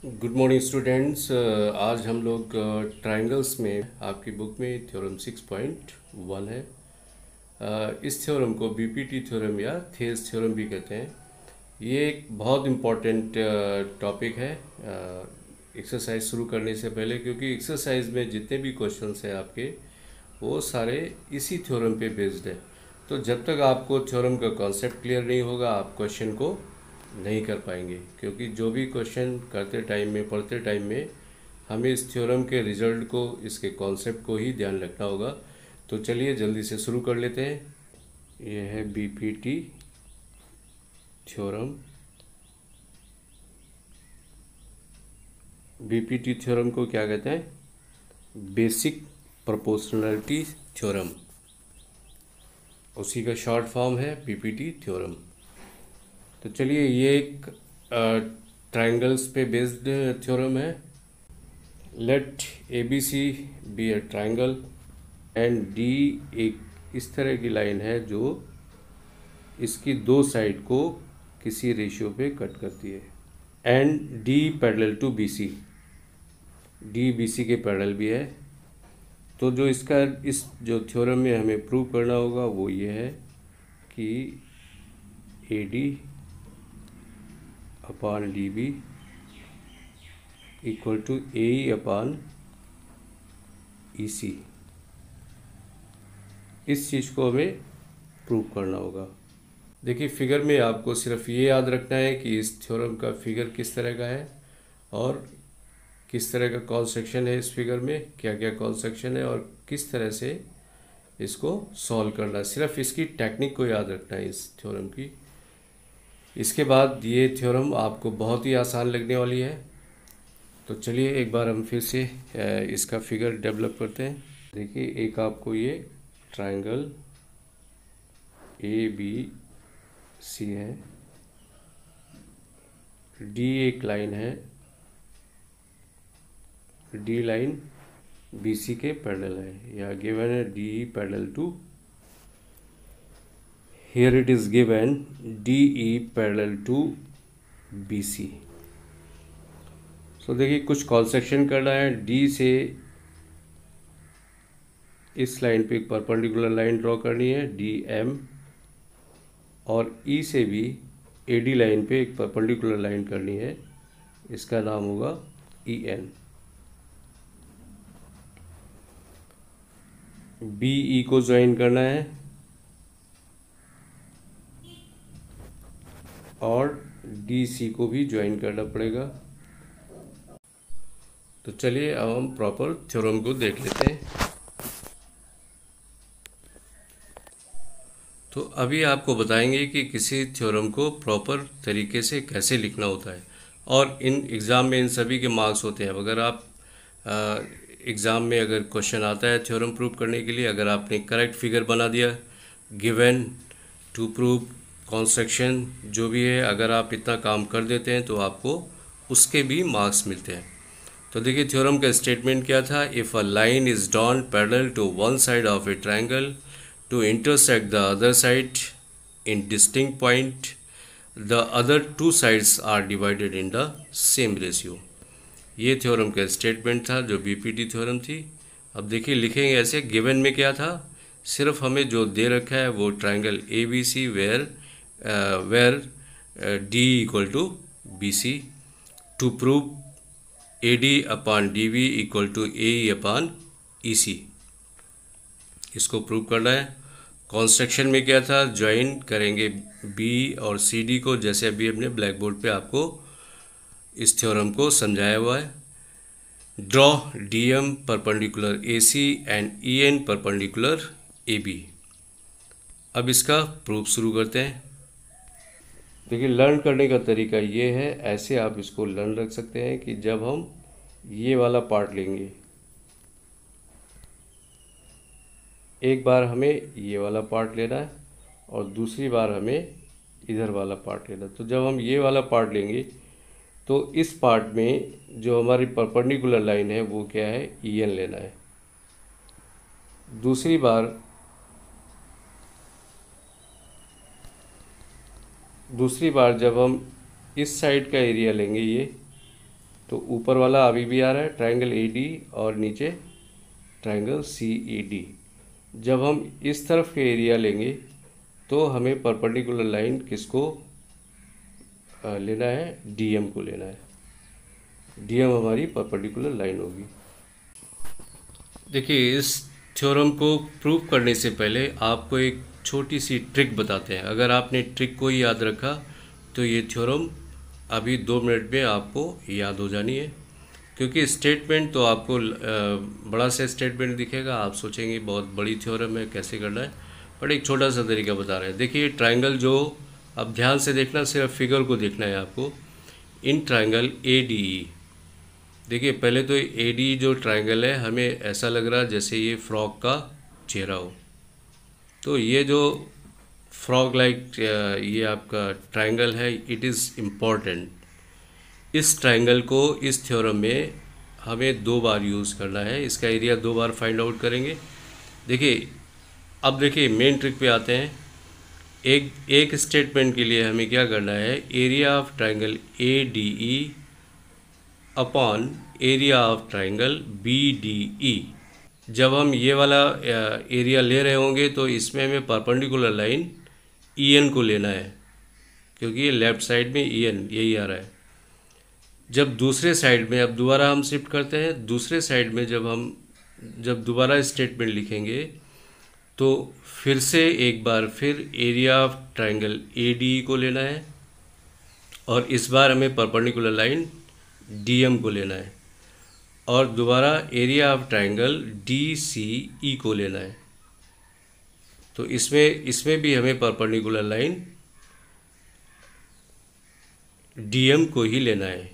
Good morning students. आज हम लोग ट्राइंगल्स में आपकी बुक में थ्योरम 6.1 है। इस थ्योरम को बीपीटी थ्योरम या थेस थ्योरम भी कहते हैं। ये एक बहुत इम्पॉर्टेंट टॉपिक है एक्सरसाइज शुरू करने से पहले, क्योंकि एक्सरसाइज में जितने भी क्वेश्चंस हैं आपके वो सारे इसी थ्योरम पे बेस्ड है। तो जब तक आपको थ्योरम का कॉन्सेप्ट क्लियर नहीं होगा आप क्वेश्चन को नहीं कर पाएंगे, क्योंकि जो भी क्वेश्चन करते टाइम में पढ़ते टाइम में हमें इस थ्योरम के रिजल्ट को, इसके कॉन्सेप्ट को ही ध्यान रखना होगा। तो चलिए जल्दी से शुरू कर लेते हैं। ये है बीपीटी थ्योरम। बीपीटी थ्योरम को क्या कहते हैं? बेसिक प्रोपोर्शनलिटी थ्योरम, उसी का शॉर्ट फॉर्म है बीपीटी थ्योरम। तो चलिए, ये एक ट्राइंगल्स पे बेस्ड थ्योरम है। Let A B C be a triangle and D एक इस तरह की लाइन है जो इसकी दो साइड को किसी रेशियो पे कट करती है। And D parallel to B C, D B C के पैरेलल भी है। तो जो इसका इस जो थ्योरम में हमें प्रूव करना होगा वो ये है कि A D upon D B equal to A upon E C. इस चीज़ को हमें प्रूव करना होगा। देखिए, फिगर में आपको सिर्फ ये याद रखना है कि इस थ्योरम का फिगर किस तरह का है और किस तरह का कॉल सेक्शन है। इस फिगर में क्या क्या कॉल सेक्शन है और किस तरह से इसको सॉल्व करना है, सिर्फ इसकी टेक्निक को याद रखना है इस थ्योरम की। इसके बाद ये थ्योरम आपको बहुत ही आसान लगने वाली है। तो चलिए एक बार हम फिर से इसका फिगर डेवलप करते हैं। देखिए, एक आपको ये ट्राइंगल ए बी सी है, डी एक लाइन है, डी लाइन बी सी के पैरेलल है, या गिवन है D parallel to, here it is given D E parallel to B C. So देखिए, कुछ कॉल सेक्शन करना है। डी से इस लाइन पे एक परपेंडिकुलर लाइन ड्रॉ करनी है, डी एम, और ई से भी ए डी लाइन पे एक परपेंडिकुलर लाइन करनी है, इसका नाम होगा ई एन। बी ई को ज्वाइन करना है और डी सी को भी ज्वाइन करना पड़ेगा। तो चलिए अब हम प्रॉपर थ्योरम को देख लेते हैं। तो अभी आपको बताएंगे कि किसी थ्योरम को प्रॉपर तरीके से कैसे लिखना होता है, और इन एग्ज़ाम में इन सभी के मार्क्स होते हैं। अगर आप एग्ज़ाम में अगर क्वेश्चन आता है थ्योरम प्रूव करने के लिए, अगर आपने करेक्ट फिगर बना दिया गिवन टू प्रूव कॉन्स्ट्रक्शन जो भी है, अगर आप इतना काम कर देते हैं तो आपको उसके भी मार्क्स मिलते हैं। तो देखिए, थ्योरम का स्टेटमेंट क्या था? If a line is drawn parallel to one side of a triangle to intersect the other side in distinct point, the other two sides are divided in the same ratio। ये theorem का statement था जो BPT theorem थी। अब देखिए, लिखेंगे ऐसे। Given में क्या था? सिर्फ हमें जो दे रखा है वो triangle A B C where D equal to B C, to prove A D upon D B equal to A upon E C, इसको प्रूव करना है। कॉन्स्ट्रक्शन में क्या था? ज्वाइन करेंगे बी और सी डी को, जैसे अभी हमने ब्लैक बोर्ड पे आपको इस थ्योरम को समझाया हुआ है। Draw D M perpendicular A C and E N perpendicular A B. अब इसका प्रूफ शुरू करते हैं। देखिए, लर्न करने का तरीका ये है, ऐसे आप इसको लर्न रख सकते हैं कि जब हम ये वाला पार्ट लेंगे, एक बार हमें ये वाला पार्ट लेना है और दूसरी बार हमें इधर वाला पार्ट लेना है। तो जब हम ये वाला पार्ट लेंगे तो इस पार्ट में जो हमारी परपेंडिकुलर लाइन है वो क्या है? ई एन लेना है। दूसरी बार जब हम इस साइड का एरिया लेंगे, ये तो ऊपर वाला अभी भी आ रहा है ट्राइंगल ए डी और नीचे ट्राइंगल सी ई डी। जब हम इस तरफ के एरिया लेंगे तो हमें परपेंडिकुलर लाइन किसको लेना है, डीएम को लेना है। डीएम हमारी परपेंडिकुलर लाइन होगी। देखिए, इस थ्योरम को प्रूव करने से पहले आपको एक छोटी सी ट्रिक बताते हैं। अगर आपने ट्रिक को ही याद रखा तो ये थ्योरम अभी 2 मिनट में आपको याद हो जानी है। क्योंकि स्टेटमेंट तो आपको बड़ा सा स्टेटमेंट दिखेगा, आप सोचेंगे बहुत बड़ी थ्योरम है, कैसे करना है। बट एक छोटा सा तरीका बता रहे हैं। देखिए, ट्राइंगल जो, अब ध्यान से देखना, सिर्फ फिगर को देखना है आपको। इन ट्राइंगल ए डी ई, देखिए पहले तो ए डी जो ट्राइंगल है, हमें ऐसा लग रहा है जैसे ये फ्रॉग का चेहरा हो। तो ये जो फ्रॉग लाइक ये आपका ट्राइंगल है, इट इज़ इम्पॉर्टेंट। इस ट्राइंगल को इस थ्योरम में हमें 2 बार यूज़ करना है। इसका एरिया 2 बार फाइंड आउट करेंगे। देखिए, अब देखिए मेन ट्रिक पे आते हैं। एक स्टेटमेंट के लिए हमें क्या करना है, area of triangle A D E upon area of triangle B D E. जब हम ये वाला एरिया ले रहे होंगे तो इसमें हमें परपेंडिकुलर लाइन ई एन को लेना है, क्योंकि ये लेफ्ट साइड में ई एन यही आ रहा है। जब दूसरे साइड में, अब दोबारा हम शिफ्ट करते हैं, दूसरे साइड में जब दोबारा स्टेटमेंट लिखेंगे तो फिर से एक बार फिर area of triangle A D को लेना है और इस बार हमें परपेंडिकुलर लाइन डी एम को लेना है और दोबारा area of triangle D C E को लेना है। तो इसमें भी हमें परपेंडिकुलर लाइन डी एम को ही लेना है।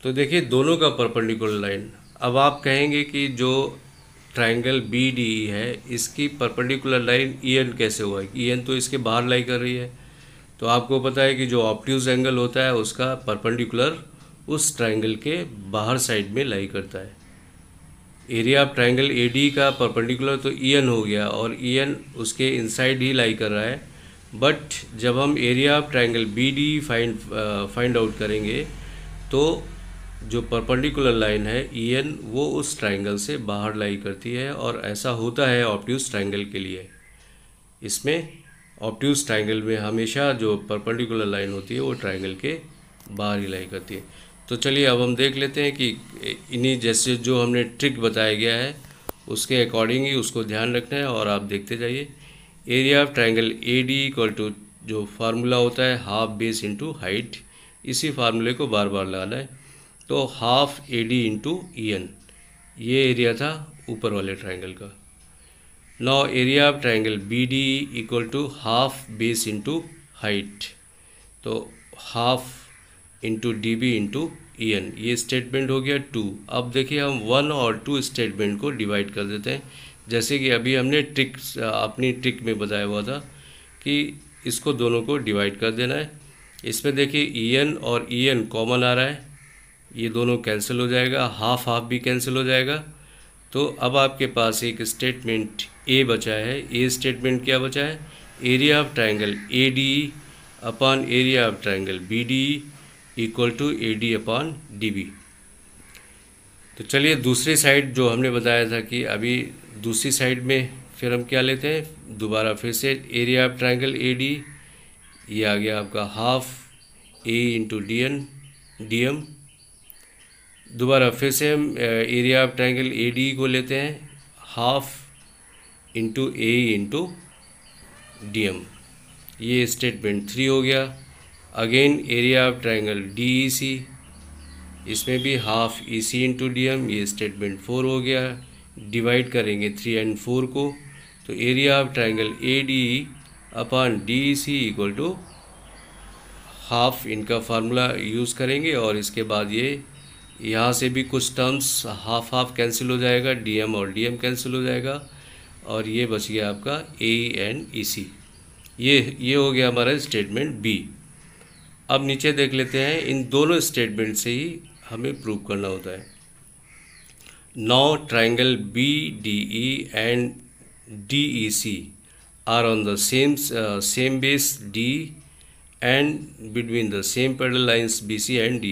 तो देखिए दोनों का परपेंडिकुलर लाइन। अब आप कहेंगे कि जो ट्राइंगल बी डी ई है, इसकी परपेंडिकुलर लाइन ई एन कैसे हुआ? ई एन तो इसके बाहर लाई कर रही है। तो आपको पता है कि जो ऑब्ट्यूज एंगल होता है उसका परपेंडिकुलर उस ट्राइंगल के बाहर साइड में लाई करता है। Area of triangle A D का परपेंडिकुलर तो ई एन हो गया और ई एन उसके इनसाइड ही लाई कर रहा है। बट जब हम area of triangle B D find out करेंगे तो जो परपेंडिकुलर लाइन है ई एन, वो उस ट्राइंगल से बाहर लाई करती है। और ऐसा होता है ऑब्ट्यूज ट्राइंगल के लिए। इसमें ऑब्ट्यूज ट्राइंगल में हमेशा जो परपेंडिकुलर लाइन होती है वो ट्राइंगल के बाहर ही लाई करती है। तो चलिए अब हम देख लेते हैं कि इन्हीं जैसे जो हमने ट्रिक बताया गया है उसके अकॉर्डिंग ही उसको ध्यान रखना है और आप देखते जाइए। Area of triangle A D equal to जो फार्मूला होता है हाफ बेस इंटू हाइट, इसी फार्मूले को बार बार लगाना है। तो half A D into E N, ये एरिया था ऊपर वाले ट्राइंगल का। Now area of triangle B D equal to half base into height, तो half into D B into E N, ये स्टेटमेंट हो गया 2। अब देखिए हम 1 और 2 स्टेटमेंट को डिवाइड कर देते हैं। जैसे कि अभी हमने अपनी ट्रिक में बताया हुआ था कि इसको दोनों को डिवाइड कर देना है। इसमें देखिए ई एन और ई एन कॉमन आ रहा है, ये दोनों कैंसिल हो जाएगा, हाफ हाफ भी कैंसिल हो जाएगा। तो अब आपके पास एक स्टेटमेंट ए बचा है। ए स्टेटमेंट क्या बचा है? Area of triangle A D upon area of triangle B D equal to A D upon D B. तो चलिए दूसरी साइड जो हमने बताया था कि अभी दूसरी साइड में फिर हम क्या लेते हैं, दोबारा फिर से area of triangle A D, ये आ गया आपका half A into D N D M. दोबारा फिर से हम area of triangle A D को लेते हैं half into A into D M, ये स्टेटमेंट 3 हो गया। Again area of triangle D E C, इसमें भी half E C into D M, ये स्टेटमेंट 4 हो गया। डिवाइड करेंगे 3 एंड 4 को, तो area of triangle A D upon D E C equal to half, इनका फार्मूला यूज़ करेंगे और इसके बाद ये यहाँ से भी कुछ टर्म्स हाफ हाफ कैंसिल हो जाएगा, डी एम और डी एम कैंसिल हो जाएगा और ये बच गया आपका ए एंड ई सी। ये हो गया हमारा स्टेटमेंट बी। अब नीचे देख लेते हैं, इन दोनों स्टेटमेंट से ही हमें प्रूव करना होता है। Now triangle B D E and D E C are on the same base D and between the same parallel lines BC and D.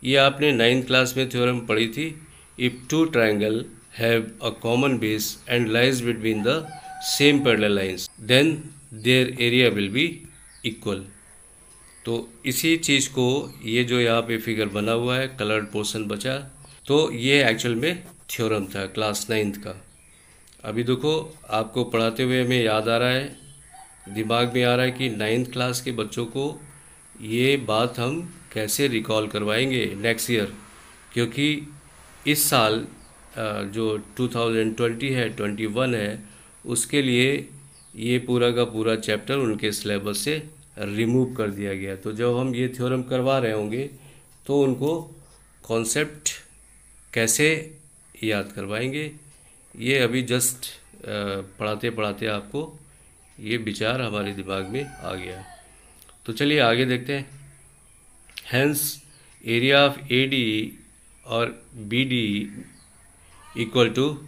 ये आपने 9th क्लास में थ्योरम पढ़ी थी। If two triangle have a common base and lies between the same parallel lines then their area will be equal. तो इसी चीज़ को, ये जो यहाँ पे फिगर बना हुआ है, कलर्ड पोर्शन बचा, तो ये एक्चुअल में थ्योरम था क्लास 9th का। अभी देखो आपको पढ़ाते हुए हमें याद आ रहा है, दिमाग में आ रहा है कि 9th क्लास के बच्चों को ये बात हम कैसे रिकॉल करवाएंगे नेक्स्ट ईयर, क्योंकि इस साल जो 2020 है 21 है, उसके लिए ये पूरा का पूरा चैप्टर उनके सिलेबस से रिमूव कर दिया गया। तो जब हम ये थ्योरम करवा रहे होंगे तो उनको कॉन्सेप्ट कैसे याद करवाएंगे, ये अभी जस्ट पढ़ाते पढ़ाते आपको ये विचार हमारे दिमाग में आ गया। तो चलिए आगे देखते हैं। हेंस एरिया ऑफ ADE और BDE equal to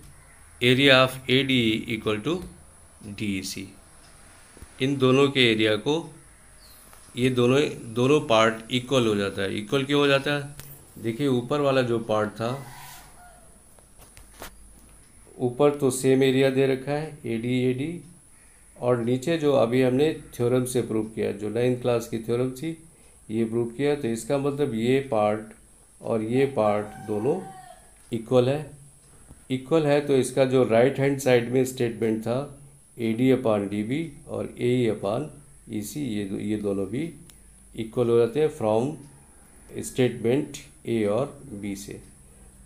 area of ADE equal to DEC। इन दोनों के एरिया को, ये दोनों पार्ट इक्वल हो जाता है। इक्वल क्यों हो जाता है? देखिए ऊपर वाला जो पार्ट था, ऊपर तो सेम एरिया दे रखा है AD, और नीचे जो अभी हमने थ्योरम से प्रूव किया, जो 9th क्लास की थ्योरम थी, ये प्रूव किया। तो इसका मतलब ये पार्ट और ये पार्ट दोनों इक्वल है। इक्वल है तो इसका जो राइट हैंड साइड में स्टेटमेंट था AD/DB और AE/EC, ये दोनों भी इक्वल हो जाते हैं फ्रॉम स्टेटमेंट A और B से।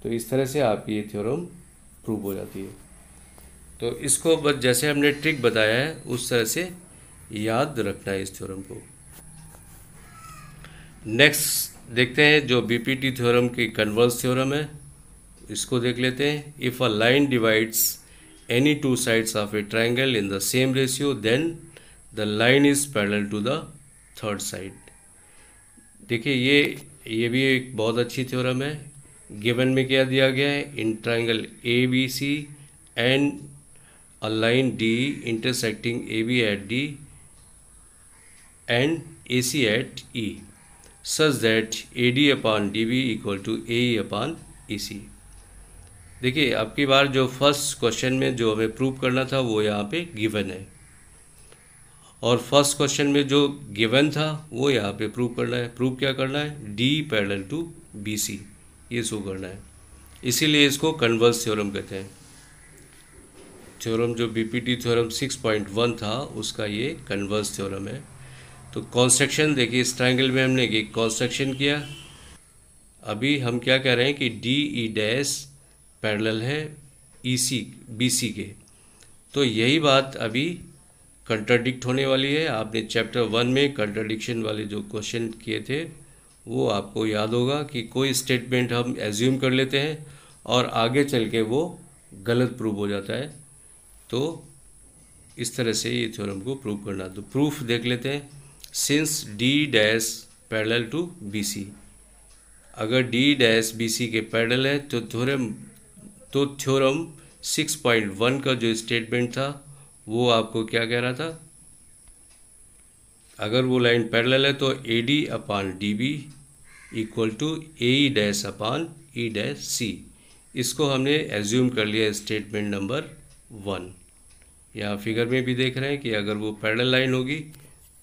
तो इस तरह से आपकी ये थ्योरम प्रूव हो जाती है। तो इसको बस जैसे हमने ट्रिक बताया है उस तरह से याद रखना है इस थ्योरम को। नेक्स्ट देखते हैं जो BPT थ्योरम की कन्वर्स थ्योरम है, इसको देख लेते हैं। If a line divides any two sides of a triangle in the same ratio then the line is parallel to the third side. देखिए ये भी एक बहुत अच्छी थ्योरम है। गिवन में क्या दिया गया है? In triangle ABC and a line D intersecting AB at D and AC at E such that AD/DB equal to AE/EC। देखिए अब की बार जो फर्स्ट क्वेश्चन में जो हमें प्रूव करना था वो यहाँ पे गिवन है, और फर्स्ट क्वेश्चन में जो गिवन था वो यहाँ पे प्रूव करना है। प्रूव क्या करना है? D पैरेलल टू BC, ये शो करना है। इसीलिए इसको कन्वर्स थ्योरम कहते हैं। थ्योरम जो BPT थ्योरम 6.1 था उसका ये कन्वर्स थ्योरम है। तो कंस्ट्रक्शन देखिए, इस ट्राइंगल में हमने एक कंस्ट्रक्शन किया। अभी हम क्या कह रहे हैं कि DE' पैरेलल है BC के। तो यही बात अभी कंट्राडिक्ट होने वाली है। आपने चैप्टर 1 में कंट्राडिक्शन वाले जो क्वेश्चन किए थे वो आपको याद होगा कि कोई स्टेटमेंट हम एज्यूम कर लेते हैं और आगे चल के वो गलत प्रूव हो जाता है। तो इस तरह से ये थ्योरम को प्रूव करना। तो प्रूफ देख लेते हैं। Since D' parallel to BC, अगर D' BC के पैरेलल है तो थ्योरम 6.1 का जो स्टेटमेंट था वो आपको क्या कह रहा था? अगर वो लाइन पैरेलल है तो AD/DB इक्वल टू AE'/EC। इसको हमने एज्यूम कर लिया स्टेटमेंट नंबर 1। यहाँ फिगर में भी देख रहे हैं कि अगर वो पैरेलल लाइन होगी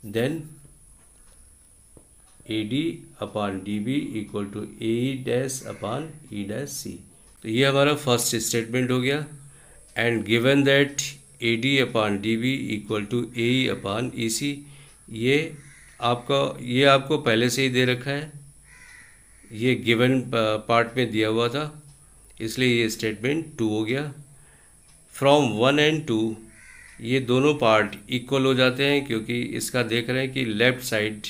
then AD/DB equal to AE'/EC। तो ये हमारा फर्स्ट स्टेटमेंट हो गया। And given that AD/DB equal to AE/EC, ये आपको पहले से ही दे रखा है, ये गिवन पार्ट में दिया हुआ था, इसलिए ये स्टेटमेंट 2 हो गया। फ्रॉम 1 एंड 2 ये दोनों पार्ट इक्वल हो जाते हैं, क्योंकि इसका देख रहे हैं कि लेफ़्ट साइड,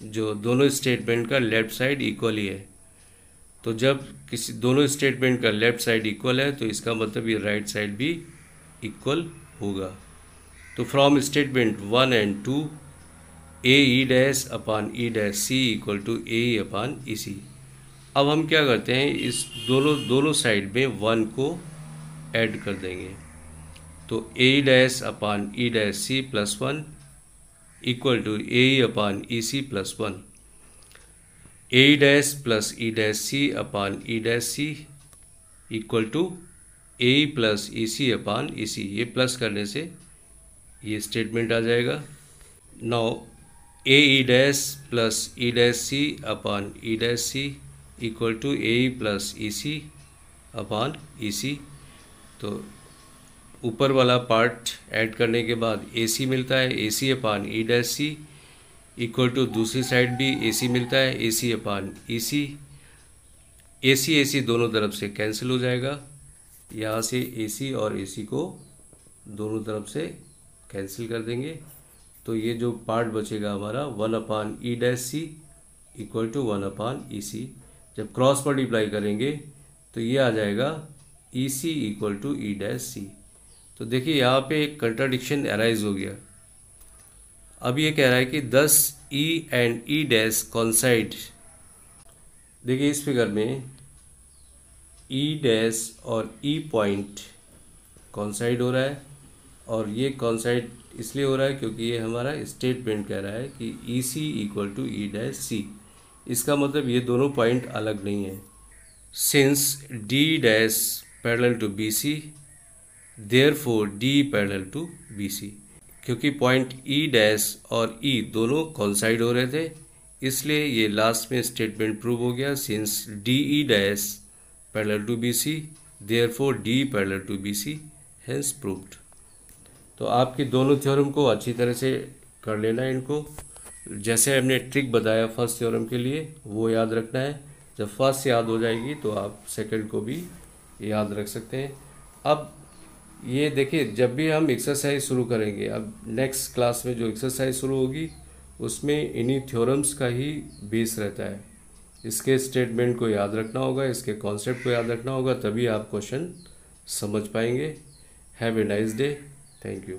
जो दोनों स्टेटमेंट का लेफ़्ट साइड इक्वल ही है। तो जब किसी दोनों स्टेटमेंट का लेफ़्ट साइड इक्वल है तो इसका मतलब ये राइट साइड भी इक्वल होगा। तो from statement 1 and 2 AE'/EC equal to AE/EC। अब हम क्या करते हैं, इस दोनों साइड में 1 को ऐड कर देंगे। तो AE'/EC plus 1 equal to AE/EC plus 1। A dash plus E dash C upon E dash C equal to A plus E C upon E C. ये प्लस करने से ये स्टेटमेंट आ जाएगा। Now A E dash plus E dash C upon E dash C equal to A plus E C upon E C. तो ऊपर वाला part add करने के बाद ए सी मिलता है, A C upon E dash C equal to दूसरी side भी ए सी मिलता है, ए सी अपान ई सी। ए सी दोनों तरफ से कैंसिल हो जाएगा। यहाँ से ए सी और ए सी को दोनों तरफ से कैंसिल कर देंगे। तो ये जो पार्ट बचेगा हमारा 1 upon E dash C equal to 1 upon E C. जब क्रॉस मल्टीप्लाई करेंगे तो ये आ जाएगा E C equal to E dash C. तो देखिए यहाँ पे एक कंट्राडिक्शन अराइज हो गया। अब ये कह रहा है कि 10 ई एंड ई डैश कॉन्साइड। देखिए इस फिगर में ई डैश और ई पॉइंट कॉन्साइड हो रहा है, और ये कॉन्साइड इसलिए हो रहा है क्योंकि ये हमारा स्टेटमेंट कह रहा है कि E C equal to E dash C. इसका मतलब ये दोनों पॉइंट अलग नहीं है। Since D dash parallel to B C therefore D parallel to B C. क्योंकि पॉइंट ई डैश और ई दोनों कॉन्साइड हो रहे थे, इसलिए ये लास्ट में स्टेटमेंट प्रूव हो गया। Since D E dash parallel to B C therefore D parallel to B C has proved. तो आपकी दोनों थ्योरम को अच्छी तरह से कर लेना है। इनको जैसे हमने ट्रिक बताया फर्स्ट थ्योरम के लिए वो याद रखना है। जब फर्स्ट याद हो जाएगी तो आप सेकंड को भी याद रख सकते हैं। अब ये देखिए, जब भी हम एक्सरसाइज शुरू करेंगे, अब नेक्स्ट क्लास में जो एक्सरसाइज शुरू होगी उसमें इन्हीं थ्योरम्स का ही बेस रहता है। इसके स्टेटमेंट को याद रखना होगा, इसके कॉन्सेप्ट को याद रखना होगा, तभी आप क्वेश्चन समझ पाएंगे। Have a nice day. Thank you.